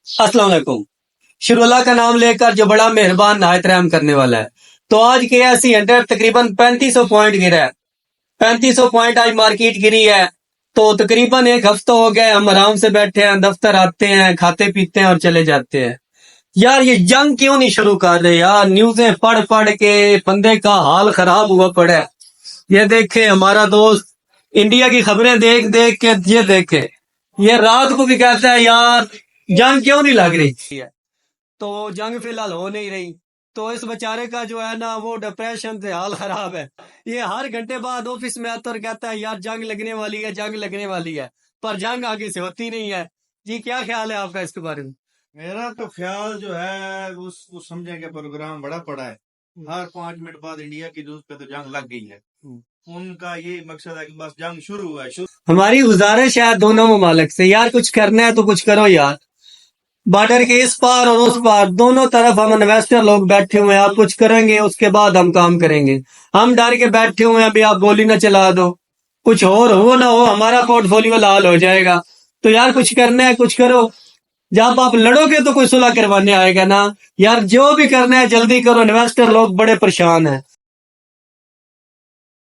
अस्सलाम वालेकुम। शुरू अल्लाह का नाम लेकर जो बड़ा मेहरबान नायत रहम करने वाला है। तो आज KSE 100 तकरीबन 3500 पॉइंट गिरा है। 3500 पॉइंट आज मार्केट गिरी है। तो तकरीबन एक हफ्ता हो गया, हम आराम से बैठे हैं, दफ्तर आते हैं, खाते पीते हैं और चले जाते हैं। यार ये जंग क्यों नहीं शुरू कर रहे यार? न्यूज़ें पढ़ पढ़ के बंदे का हाल खराब हुआ पड़ा है। ये देखे हमारा दोस्त इंडिया की खबरें देख देख के, ये देखे ये रात को भी कहता है यार जंग क्यों नहीं लग रही है। तो जंग फिलहाल हो नहीं रही, तो इस बेचारे का जो है ना वो डिप्रेशन से हाल खराब है। ये हर घंटे बाद ऑफिस में आता और कहता है यार जंग लगने वाली है, जंग लगने वाली है, पर जंग आगे से होती नहीं है। जी क्या ख्याल है आपका इसके बारे में? मेरा तो ख्याल जो है उसको समझे कि प्रोग्राम बड़ा पड़ा है। हर 5 मिनट बाद इंडिया की न्यूज पे तो जंग लग गई है। उनका ये मकसद है कि बस जंग शुरू हुआ है। हमारी गुजारिश है दोनों ममालिक से, यार कुछ करना है तो कुछ करो यार। बॉर्डर के इस पार और उस पार दोनों तरफ हम इन्वेस्टर लोग बैठे हुए हैं। आप कुछ करेंगे उसके बाद हम काम करेंगे। हम डर के बैठे हुए हैं, अभी आप गोली ना चला दो, कुछ और हो ना हो हमारा पोर्टफोलियो लाल हो जाएगा। तो यार कुछ करना है कुछ करो। जब आप लड़ोगे तो कोई सुलह करवाने आएगा ना। यार जो भी करना है जल्दी करो, इन्वेस्टर लोग बड़े परेशान हैं।